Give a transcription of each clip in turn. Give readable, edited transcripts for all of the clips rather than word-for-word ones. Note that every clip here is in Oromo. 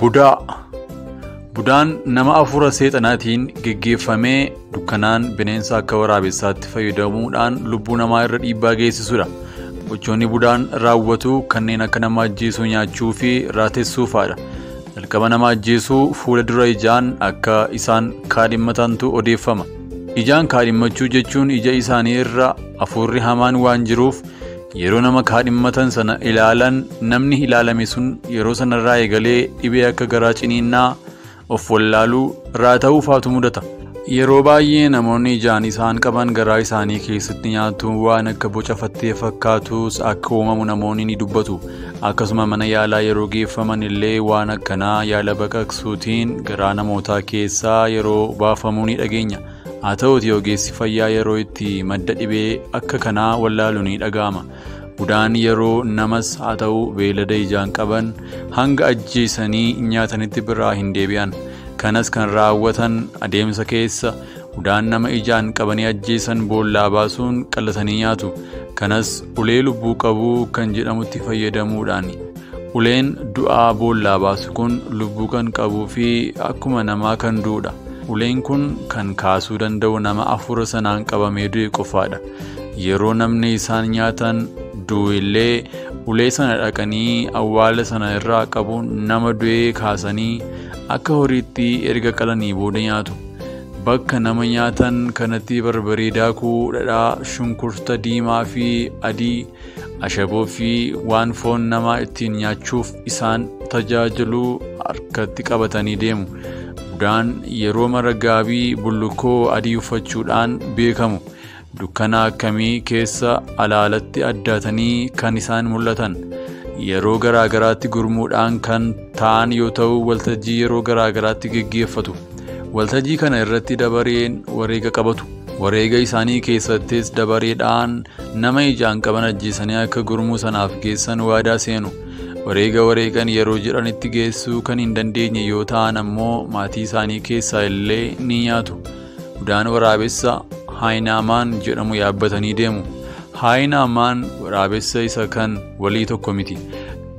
BUDAA Budaan nama afura seexanaatiin geggeeffamee dukkanaan bineensa akka waraabessaatti fayyadamuudhaan lubbuu namaa irra dhiibbaa geessisudha. Gochoonni budaan raawwatu kanneen akka nama ajjeesuu, nyaachuu fi raatessuu fa'aadha. Jalqaba nama ajjeesuu fuula dura ijaan akka isaan kaadhimmatantu odeeffama. Ijaan kaadhimmachuu jechuun ija isaanii irra afurri hamaan waan jiruuf yeroo nama kaadhimmatan sana ilaalan namni ilaalame sun yeroo sanarraa eegalee dhibee akka garaa ciniinnaa of wallaaluu raata'uu faatu mudata. Yeroo baay'ee namoonni ijaan isaan qaban garaa isaanii keessatti nyaatu waan akka boca fattee fakkaatus akka uumamu namoonni ni dubbatu. Akkasuma mana yaalaa yeroo geeffaman illee waan akkanaa yaala baqaqsuutiin garaa namootaa keessaa yeroo baafamuu ni dhageenya. Haa ta'uutii ogeessi fayyaa yeroo itti madda dhibee akka kanaa wallaalu ni dhaga'ama. Budaan yeroo namas haa ta'u beelada ijaan qaban hanga ajjeesanii nyaatanitti biraa hin deebi'an. Kanas kan raawwatan adeemsa keessa budaan nama ijaan qabanii ajjeesan boollaa baasuun qallatanii nyaatu. Kanas ulee lubbuu qabuu kan jedhamutti fayyadamuudhaani. Uleen du'aa boollaa baasu kun lubbuu kan qabuu fi akkuma namaa kan duudha. Uleen kun kan kaasuu danda'u nama afura sanaan qabamee du'e qofaadha. Yeroo namni isaan nyaatan du'ellee ulee sana dhaqanii awwaala sana irraa qabuun nama du'ee kaasanii akka horiitti erga qalanii booda nyaatu. Bakka nama nyaatan kanatti barbaree daakuu, dhadhaa, shunkurta diimaa fi adii, ashaboo fi waan foon namaa ittiin nyaachuuf isaan tajaajilu harkatti qabatanii deemu. Budaan yeroo mara gaabii bullukkoo adii uffachuudhaan beekamu. Dukkana akkamii keessa alaalatti addaatanii kan isaan mul'atan. Yeroo garaagaraatti gurmuudhaan kan ta'an yoo ta'u waltajjii yeroo garaagaraatti geggeeffatu. Waltajjii kana irratti dabareen wareega qabatu. Wareega isaanii keessattis dabareedhaan nama ijaan qaban ajjeesanii akka gurmuu sanaaf geessan waadaa seenu. Wareega wareegan yeroo jedhanitti geessuu kan hin dandeenye yoo ta'an ammoo maatii isaanii keessaa illee ni nyaatu. Budaan waraabessa Haayinaamaan jedhamu yaabbatanii deemu. Haayinaamaan waraabessa isa kan walii tokko miti.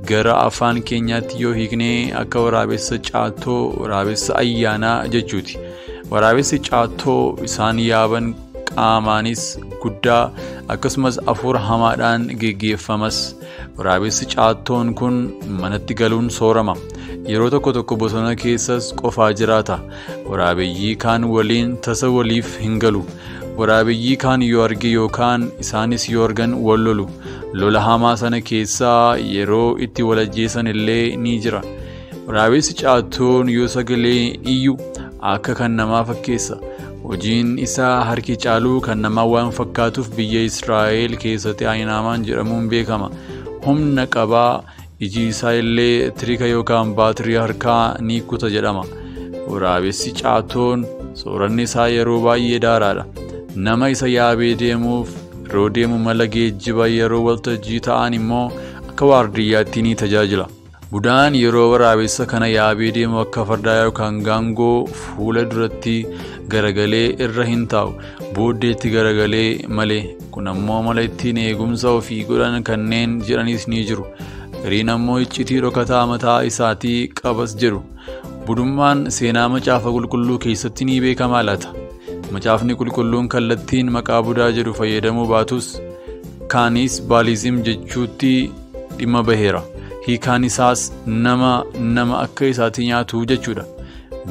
Gara afaan keenyaatti yoo hiiknee akka waraabessa caattoo, waraabessa ayyaanaa jechuuti. Waraabessi caattoo isaan yaaban qaamaanis guddaa akkasumas afura hamaadhaan geggeeffamas. Waraabessi caattoon kun manatti galuun soorama. Yeroo tokko tokko bosona keessas qofaa jiraata. Waraabeyyii kaan waliin tasa waliif hin galu. Waraabeyyii kaan yoo arge yookaan isaanis yoo argan wal lolu. Lola hamaa sana keessaa yeroo itti wal ajjeesan illee ni jira. Waraabessi caattoon yoo sagalee iyyu akka kan namaa fakkeessa. Hojiin isaa harki caaluu kan namaa waan fakkaatuuf biyya Israa'el keessatti Haayinaamaan jedhamuun beekama. Humna qabaa, iji isaa illee tirika yookaan baatirii harkaa ni kuta jedhama. Waraabessi caattoon sooranni isaa yeroo baay'ee daaraadha. Nama isa yaabee deemuuf yeroo deemu mala geejjiba yeroo waltajjii ta'an immoo akka waardiyyaatti ni tajaajila. Budaan yeroo waraabessa kana yaabee deemu akka fardaa yookaan gaangoo fuula duratti garagalee irra hin taa'u. Booddeetti garagalee malee. Kun ammoo mala ittiin eegumsa ofii godhan kanneen jedhanis ni jiru. Gariin ammoo iccitii dhokataa mataa isaatii qabas jedhu. Budummaan seenaa macaafa qulqulluu keessatti ni beekama laata. Macaafni qulqulluun kallattiin maqaa budaa jedhu fayyadamuu baatus kaanis baalizim jechuutti dhimma baheera. Hiikaan isaas nama akka isaatti nyaatu jechuudha.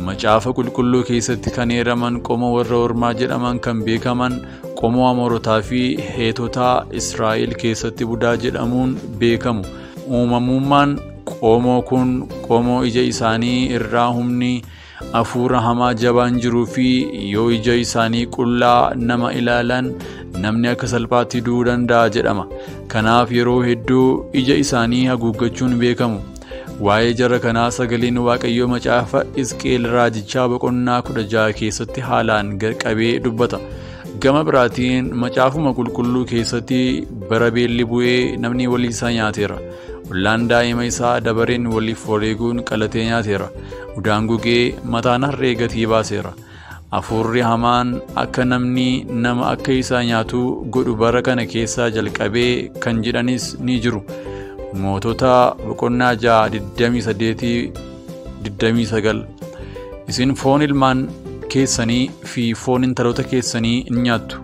Macaafa qulqulluu keessatti kan eeraman qomoo warra ormaa jedhaman kan beekaman qomoo Amoorotaa fi Heetotaa Israa'el keessatti budaa jedhamuun beekamu. Uumamummaan qomoo kun qomoo ija isaanii irraa humni afuura hamaa jabaan jiruu fi yoo ija isaanii qullaa nama ilaalan namni akka salphaatti du'uu danda'a jedhama. Kanaaf yeroo hedduu ija isaanii haguuggachuun beekamu. Waa'ee jara kanaa sagaleen Waaqayyoo macaafa Hisqeel raajichaa boqonnaa 16 keessatti haalaan qabee dubbata. Gama biraatiin macaafuma qulqulluu keessatti bara beelli bu'ee namni walii isaa nyaateera. Ollaan daa'ima isaa dabareen waliif wareeguun qalatee nyaateera. Budaan gugee mataan harree gatii baaseera. Afurri hamaan akka namni nama akka isaa nyaatu godhu bara kana keessaa jalqabee kan jedhanis ni jiru. Mootota boqonnaa 6:28 29 Isin foon ilmaan keessanii fi foon intaloota keessanii in nyaattu.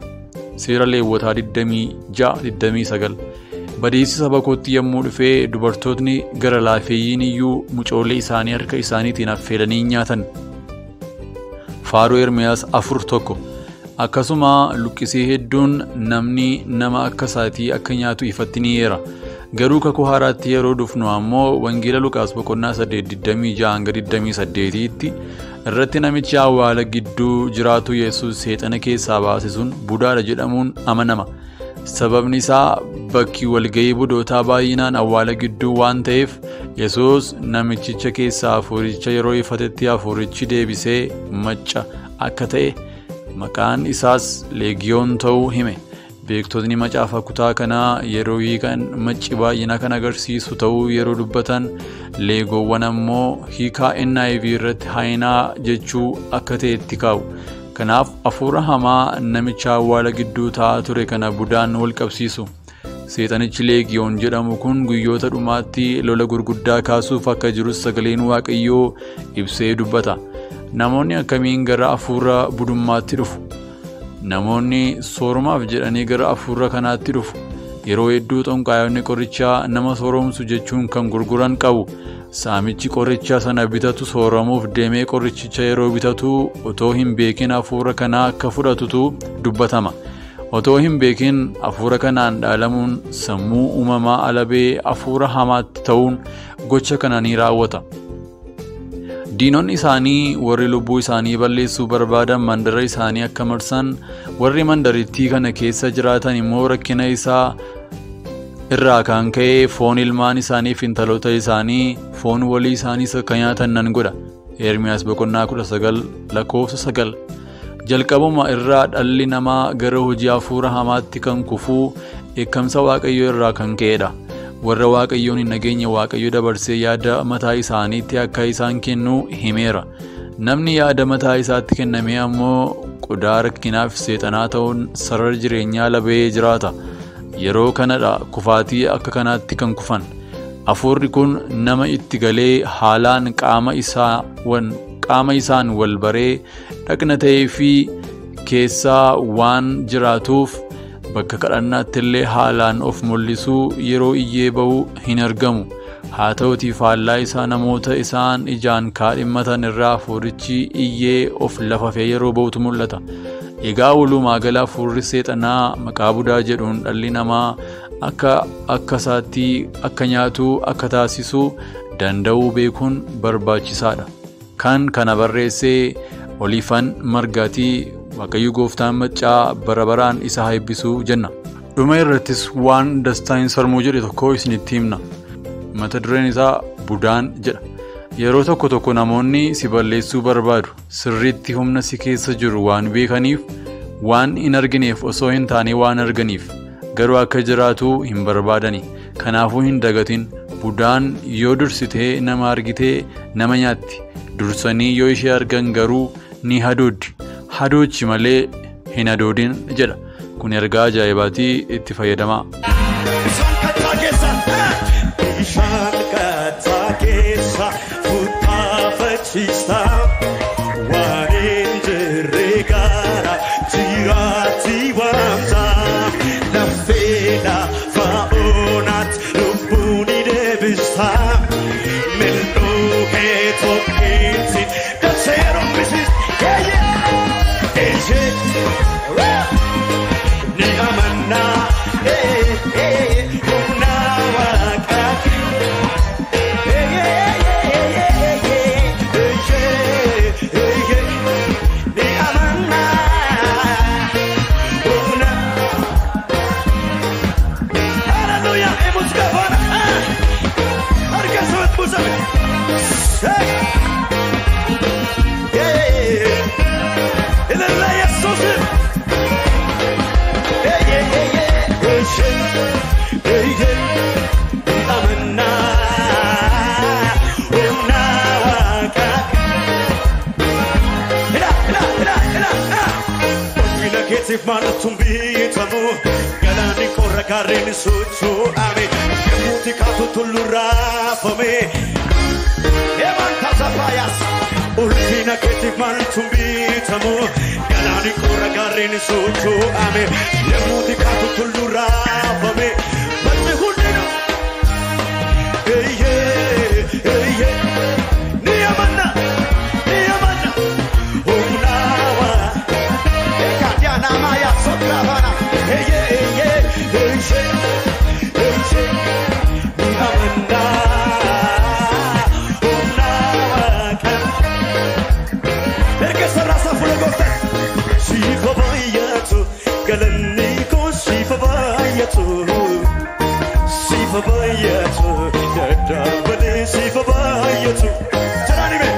Seera Lewwotaa 26-29 Badiisi saba kootti yommuu dhufee dubartootni gara laafeeyyiin iyyuu mucoolee isaanii harka isaaniitiin affeelanii nyaatan. Faaruu Ermiyaas 4:1 Akkasuma luqqisii hedduun namni nama akka isaatii akka nyaatu ifatti ni yeera. Garuu kakuu haaraatti yeroo dhufnu ammoo Wangeela Luqaas 8:26-28tti irratti namichi awwaala gidduu jiraatu Yesuus seexana keessaa baase sun budaadha jedhamuun amanama. Sababni isaa bakki walgahii budootaa baay'inaan awwaala gidduu waan ta'eef Yesuus namichicha keessaa hafuuricha yeroo ifatetti hafuurichi deebisee macca akka ta'e maqaan isaas Leegiyoon ta'uu hime. Beektotni macaafa kutaa kanaa yeroo hiikan macci baay'ina kan agarsiisu ta'uu yeroo dubbatan leegoowwan ammoo hiikaa NIV irratti haayinaa jechuu akka ta'etti kaa'u. Kanaaf hafuura hamaa namicha awwaala gidduu taa'aa ture kana budaan wal qabsiisu. Seexanichi Leegiyoon jedhamu kun guyyoota dhumaatti lola gurguddaa kaasuuf akka jirus sagaleen Waaqayyoo ibsee dubbata. Namoonni akkamiin gara hafuura budummaatti dhufu? Namoonni soorumaaf jedhanii gara hafuura kanaatti dhufu. Yeroo hedduu xonqaayonni qorichaa nama sooromsu jechuun kan gurguran qabu. Saamichi qoricha sana bitatu sooramuuf deemee qorichicha yeroo bitatu otoo hin beekin hafuura kanaa akka fudhatutu dubbatama. Otoo hin beekin hafuura kanaan dhaalamuun sammuu uumamaa alabee hafuura hamaatti ta'uun gocha kana ni raawwata. Diinonni isaanii warri lubbuu isaanii balleessuu barbaadan mandara isaanii akka marsan, warri mandarittii kana keessa jiraatan immoo rakkina isaa irraa kan ka'e foon ilmaan isaanii fi intaloota isaanii foon walii isaaniis akka nyaatan nan godha. Ermiyaas 19:9 Jalqabuma irraa dhalli namaa gara hojii hafuura hamaatti kan kufuu eekkamsa Waaqayyoo irraa kan ka'edha. Warra Waaqayyoon hin nageenye Waaqayyo dabarsee yaada mataa isaaniitti akka isaan kennu himeera. Namni yaada mataa isaatti kenname ammoo qodaa rakkinaaf seexanaa ta'uun sarara jireenyaa labee jiraata. Yeroo kanadha kufaatii akka kanaatti kan kufan. Hafuurri kun nama itti galee haalaan qaama isaan wal baree dhaqna ta'ee fi keessaa waan jiraatuuf bakka kadhannaatti illee haalaan of mul'isuu yeroo iyyee ba'uu hin argamu. Haa ta'utii faallaa isaa namoota isaan ijaan kaadhimmatan irraa hafuurichi iyyee of lafafee yeroo ba'utu mul'ata. Egaa walumaa gala hafuurri seexanaa maqaa budaa jedhuun dhalli namaa akka isaatti akka nyaatu akka taasisuu danda'uu beekuun barbaachisaadha. Kan kana barreessee Oliifan Margaatii Waaqayyo Gooftaan maccaa bara baraan isa haa eebbisuu jenna. Dhuma irrattis waan dastaan sarmuu jedhe tokko isinitti himna. Mata dureen isaa budaan jedha. Yeroo tokko namoonni si balleessuu barbaadu. Sirriitti humna si keessa jiru waan beekaniif, waan hin argineef osoo hin taane waan arganiif. Garuu akka jiraatu hin barbaadani. Kanaafuu hin dagatin. Budaan yoo dursitee nama argitee nama nyaatti. Dursanii yoo ishee argan garuu ni hadooddi. Hadoochi malee hin hadoodin jedha. Kun ergaa ajaa'ibaatii itti fayyadamaa. Manatum biitamu galani korra gareen socho'ame muti kaatu tullurraa fame eman tasafaa maltu bitamu galani kora garin socho ame yemudi katu tullura fame balme hundino hey niyamana unawa ekadiana maya sokravana hey niyamana Galaniko sifabayatu dadabale sifabayatu Taranime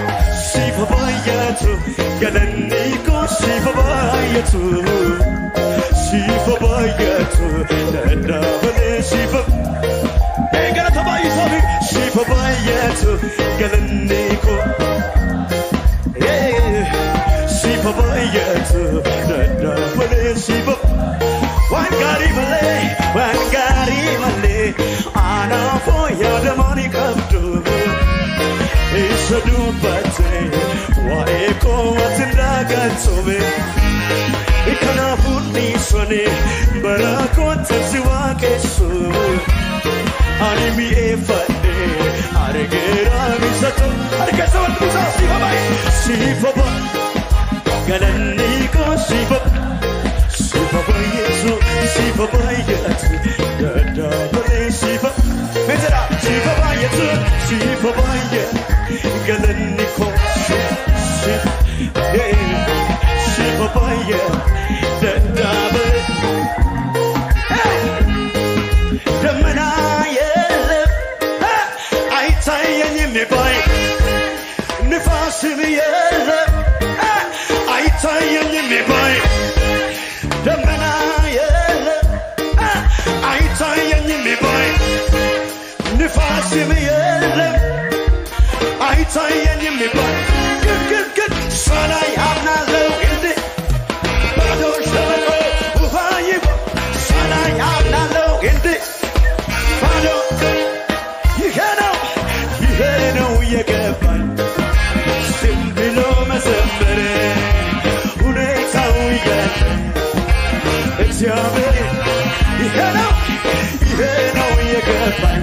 sifabayatu Galaniko sifabayatu dadabale Hey galatabayatu sifabayatu Galaniko sifabayatu dadabale Wangari male, ana foya the money come to. It's a do bate, wa eko watinda gatsome. Ikana puni sone, barako tsi wa kesu. Ani mi efade, arigera mi sato, arigesa wat musa sifa galani ko sifa. Sifabayatu, dadabale sifa. Metera sifabayatu, galaniko sifabayatu, dadabale. Damana yele, aitaya nyime bay, nifasi yele, aitaya nyime bay. Damana yele, aitaya nyime bay, nifasi yele, aitaya nyime bay. Good. Sana yamna low indi, bado shabako uhayibo. Sana yamna low indi, bado. You know you get fun. Simbilo masembere, uneka uye. It's your baby. You know you get fun.